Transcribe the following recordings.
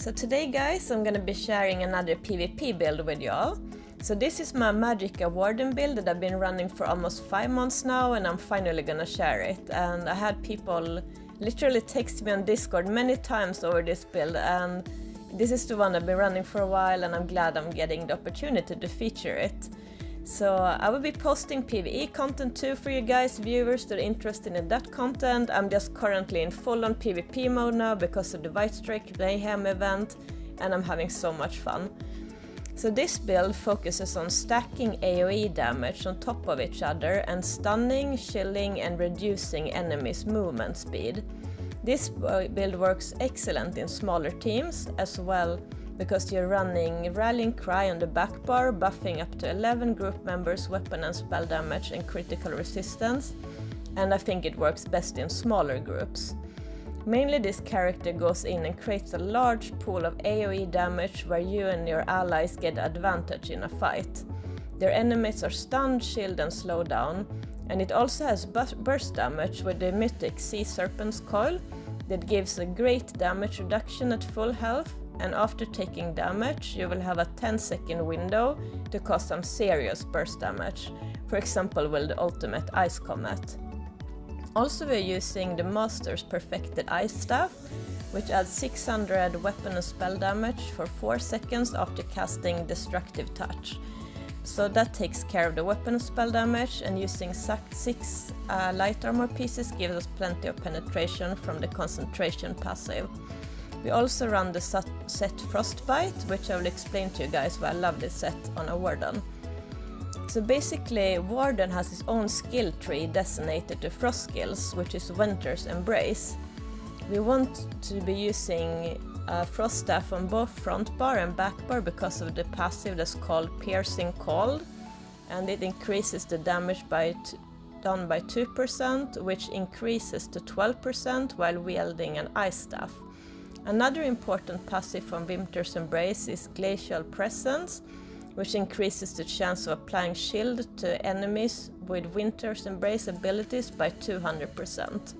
So today guys, I'm gonna be sharing another PvP build with y'all. So this is my Magicka Warden build that I've been running for almost 5 months now, and I'm finally gonna share it. And I had people literally text me on Discord many times over this build, and this is the one I've been running for a while, and I'm glad I'm getting the opportunity to feature it. So I will be posting PvE content too for you guys, viewers that are interested in that content. I'm just currently in full-on PvP mode now because of the White Strike Mayhem event, and I'm having so much fun. So this build focuses on stacking AoE damage on top of each other and stunning, chilling and reducing enemies' movement speed. This build works excellent in smaller teams as well, because you're running Rallying Cry on the back bar, buffing up to 11 group members' weapon and spell damage and critical resistance, and I think it works best in smaller groups. Mainly this character goes in and creates a large pool of AoE damage where you and your allies get advantage in a fight. Their enemies are stunned, shielded and slowed down, and it also has burst damage with the mythic Sea Serpent's Coil that gives a great damage reduction at full health, and after taking damage you will have a 10-second window to cause some serious burst damage, for example with the ultimate Ice Comet. Also we're using the Master's Perfected Ice Staff, which adds 600 weapon and spell damage for 4 seconds after casting Destructive Touch. So that takes care of the weapon and spell damage, and using 6 light armor pieces gives us plenty of penetration from the concentration passive. We also run the set Frostbite, which I will explain to you guys why I love this set on a Warden. So basically, Warden has his own skill tree designated to frost skills, which is Winter's Embrace. We want to be using Frost Staff on both front bar and back bar because of the passive that's called Piercing Cold, and it increases the damage done by 2%, which increases to 12% while wielding an Ice Staff. Another important passive from Winter's Embrace is Glacial Presence, which increases the chance of applying shield to enemies with Winter's Embrace abilities by 200%.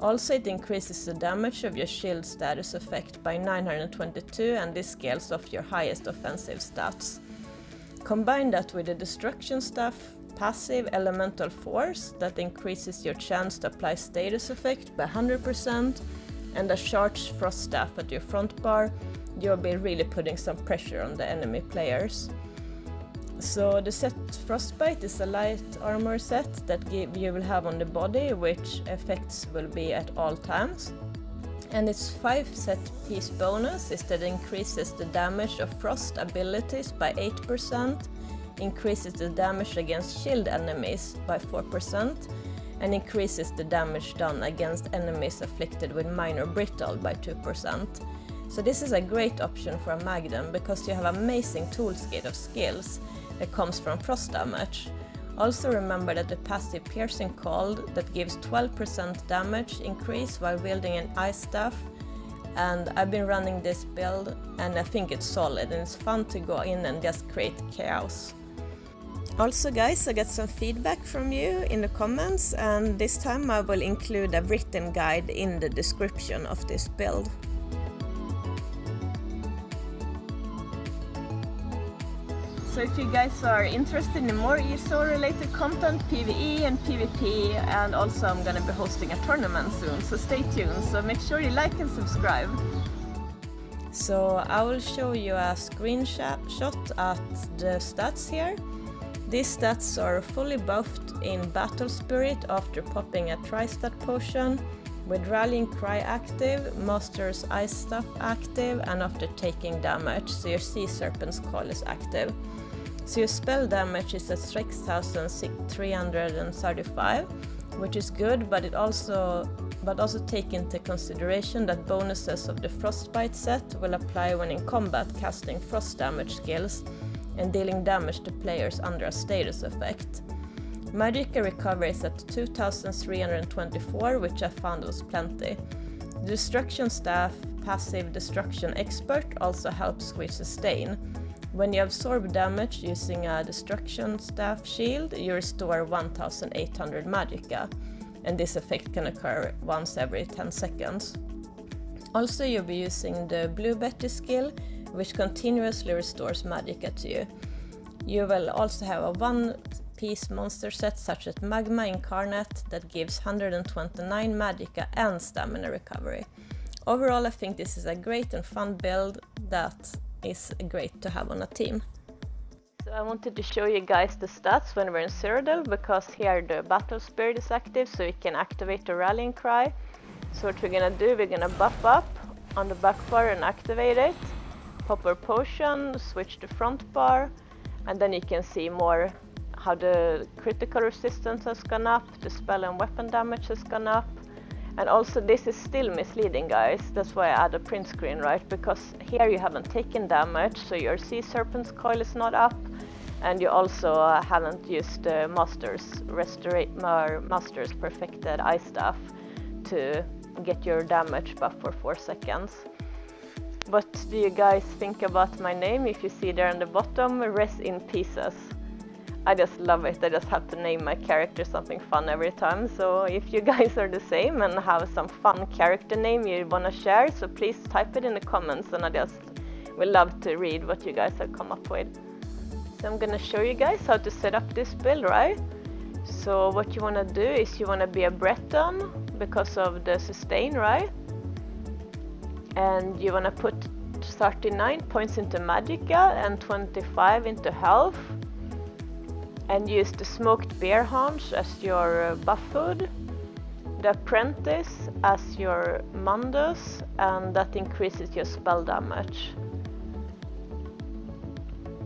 Also, it increases the damage of your shield status effect by 922, and this scales off your highest offensive stats. Combine that with the Destruction Staff passive Elemental Force that increases your chance to apply status effect by 100%, and a charged Frost Staff at your front bar, you'll be really putting some pressure on the enemy players. So the set Frostbite is a light armor set that you will have on the body, which effects will be at all times. And its 5 set piece bonus is that it increases the damage of frost abilities by 8%, increases the damage against shield enemies by 4%, and increases the damage done against enemies afflicted with minor brittle by 2%. So this is a great option for a Magdam because you have amazing toolkit of skills that comes from frost damage. Also remember that the passive Piercing Cold that gives 12% damage increase while wielding an Ice Staff, and I've been running this build and I think it's solid and it's fun to go in and just create chaos. Also guys, I got some feedback from you in the comments, and this time I will include a written guide in the description of this build. So if you guys are interested in more ESO related content, PvE and PvP, and also I'm gonna be hosting a tournament soon, so stay tuned, so make sure you like and subscribe. So I will show you a screenshot at the stats here. These stats are fully buffed in Battle Spirit after popping a Tri-Stat potion, with Rallying Cry active, Master's Ice Staff active, and after taking damage, so your Sea Serpent's Coil is active. So your spell damage is at 6,335, which is good, but also take into consideration that bonuses of the Frostbite set will apply when in combat casting frost damage skills and dealing damage to players under a status effect. Magicka recovery is at 2,324, which I found was plenty. The Destruction Staff passive Destruction Expert also helps with sustain. When you absorb damage using a Destruction Staff shield, you restore 1,800 Magicka, and this effect can occur once every 10 seconds. Also, you'll be using the Blue Betty skill, which continuously restores Magicka to you. You will also have a one-piece monster set such as Magma Incarnate that gives 129 Magicka and stamina recovery. Overall, I think this is a great and fun build that is great to have on a team. So I wanted to show you guys the stats when we're in Cyrodiil, because here the battle spirit is active, so you can activate the rallying cry. So what we're gonna do, we're gonna buff up on the back bar and activate it, pop our potion, switch the front bar, and then you can see more how the critical resistance has gone up, the spell and weapon damage has gone up. And also this is still misleading, guys, that's why I add a print screen, right? Because here you haven't taken damage, so your Sea Serpent's Coil is not up, and you also haven't used the Master's Perfected Ice Staff to get your damage buff for 4 seconds. What do you guys think about my name? If you see there on the bottom, Rest in Pieces. I just love it. I just have to name my character something fun every time. So if you guys are the same and have some fun character name you want to share, so please type it in the comments, and I just will love to read what you guys have come up with. So I'm gonna show you guys how to set up this build, right? So what you want to do is you want to be a Breton because of the sustain, right? And you want to put 39 points into Magicka and 25 into health, and use the smoked bear haunch as your buff food, the apprentice as your mundus, and that increases your spell damage.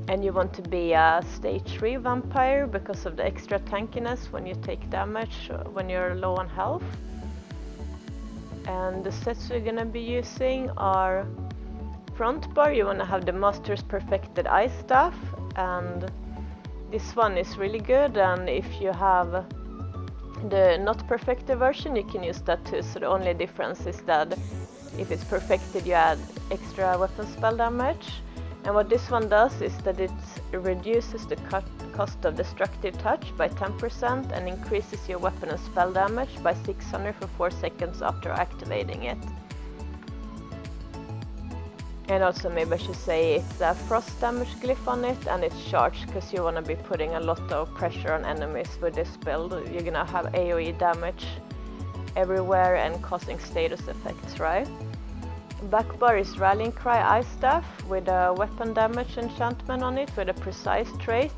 And you want to be a stage 3 vampire because of the extra tankiness when you take damage when you're low on health. And the sets we're gonna be using are front bar, you wanna have the Master's Perfected Ice Staff, and this one is really good, and if you have the not perfected version you can use that too, so the only difference is that if it's perfected you add extra weapon spell damage. And what this one does is that it reduces the cost of destructive touch by 10% and increases your weapon and spell damage by 600 for 4 seconds after activating it. And also maybe I should say it's a frost damage glyph on it, and it's charged because you want to be putting a lot of pressure on enemies with this build. You're gonna have AoE damage everywhere and causing status effects, right? Back bar is Rallying Cry Ice Staff with a weapon damage enchantment on it with a precise trait.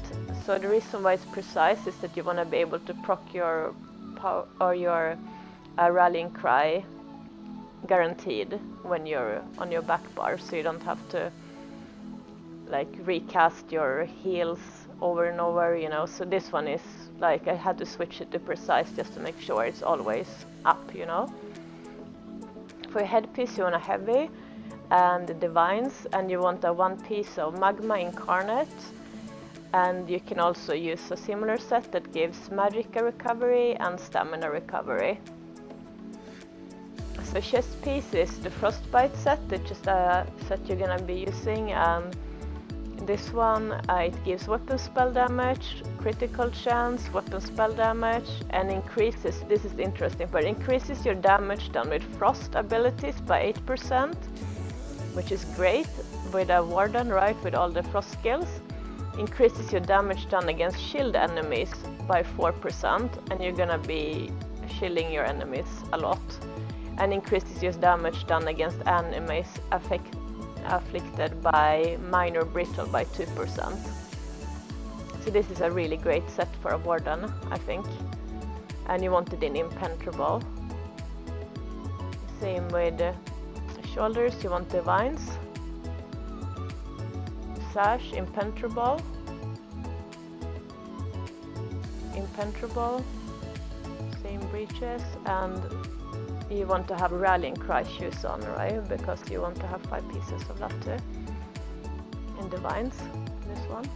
So the reason why it's precise is that you want to be able to proc your power or your Rallying Cry guaranteed when you're on your back bar, so you don't have to like recast your heals over and over, you know. So this one is like I had to switch it to precise just to make sure it's always up, you know. For your headpiece you want a heavy and the divines, and you want a one piece of Magma Incarnate, and you can also use a similar set that gives Magicka recovery and stamina recovery. So chest piece is the Frostbite set, it's just a set you're gonna be using, and this one it gives weapon spell damage, critical chance, weapon spell damage, and increases, this is interesting, but increases your damage done with frost abilities by 8%, which is great with a warden, right, with all the frost skills. Increases your damage done against shield enemies by 4%, and you're gonna be shielding your enemies a lot. And increases your damage done against enemies afflicted by minor brittle by 2%. So this is a really great set for a warden, I think. And you want it in impenetrable. Same with shoulders, you want divines. Sash, impenetrable. Impenetrable. Same breeches, and you want to have Rallying Cry shoes on, right? Because you want to have 5 pieces of that too. In divines, this one.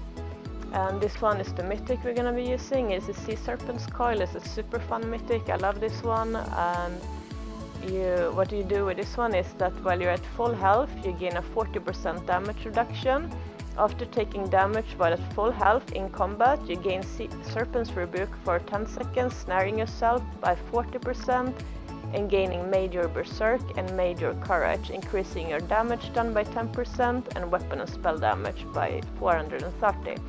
And this one is the mythic we're gonna be using. It's a Sea Serpent's Coil. It's a super fun mythic. I love this one. And what you do with this one is that while you're at full health, you gain a 40% damage reduction. After taking damage while at full health in combat, you gain Serpent's Rebuke for 10 seconds, snaring yourself by 40%, and gaining major berserk and major courage, increasing your damage done by 10% and weapon and spell damage by 430.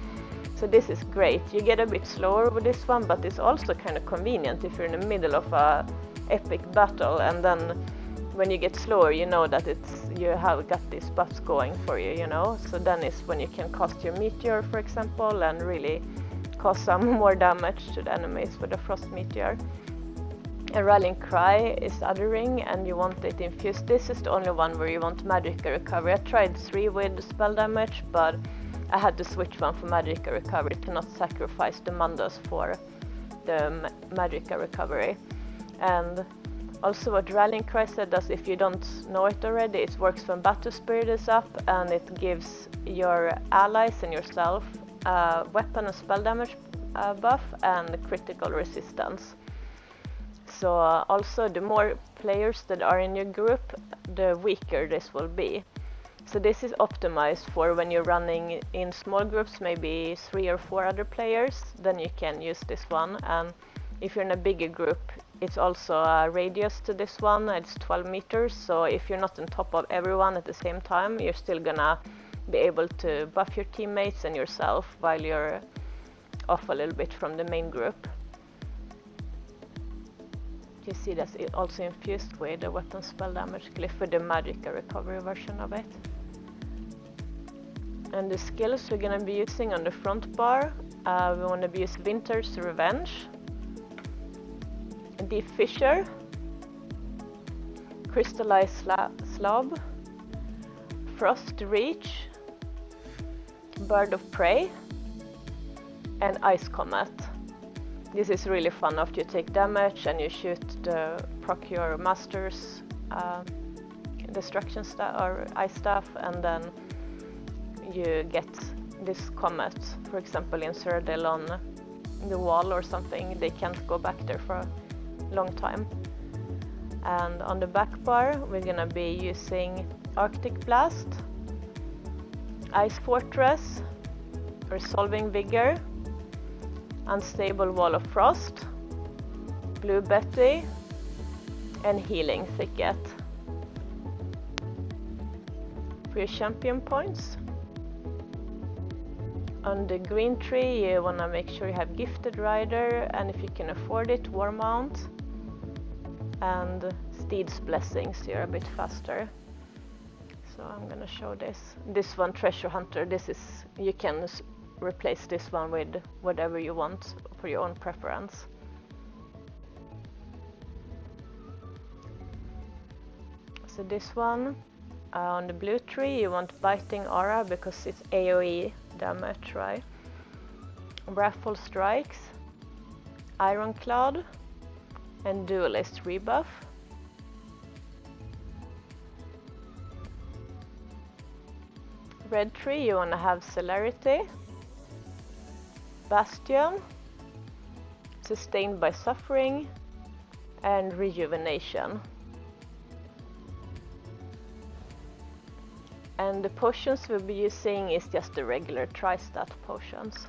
So this is great. You get a bit slower with this one, but it's also kind of convenient if you're in the middle of a epic battle, and then when you get slower, you know that you have got these buffs going for you, you know. So then is when you can cast your meteor, for example, and really cause some more damage to the enemies with a frost meteor. A rallying cry is othering, and you want it infused. This is the only one where you want Magicka recovery. I tried 3 with spell damage, but I had to switch one for Magicka recovery to not sacrifice the Mandos for the Magicka recovery. And also what Rallying Cry said does, if you don't know it already, it works when Battle Spirit is up, and it gives your allies and yourself weapon and spell damage buff and critical resistance. So also the more players that are in your group, the weaker this will be. So this is optimized for when you're running in small groups, maybe 3 or 4 other players, then you can use this one. And if you're in a bigger group, it's also a radius to this one, it's 12 meters, so if you're not on top of everyone at the same time, you're still gonna be able to buff your teammates and yourself while you're off a little bit from the main group. You see that's also infused with the weapon spell damage glyph with the Magicka recovery version of it. And the skills we're gonna be using on the front bar, we wanna use Winter's Revenge, Deep Fissure, Crystallized Slab, Frost Reach, Bird of Prey, and Ice Comet. This is really fun after you take damage and you shoot the Procure Master's destruction staff or ice staff, and then you get this comet, for example in Cyrodiil on the wall or something. They can't go back there for a long time. And on the back bar we're gonna be using Arctic Blast, Ice Fortress, Resolving Vigor, Unstable Wall of Frost, Blue Betty, and Healing Thicket. For your champion points, on the green tree you want to make sure you have Gifted Rider, and if you can afford it, War Mount, and Steed's Blessing, so you're a bit faster. So I'm gonna show this one, Treasure Hunter. This is, you can replace this one with whatever you want for your own preference. So this one, on the blue tree you want Biting Aura because it's AoE damage, right? Wrathful Strikes, Ironclad, and Duelist rebuff. Red tree you want to have Celerity, Bastion, Sustained by Suffering, and Rejuvenation. And the potions we'll be using is just the regular tri-stat potions.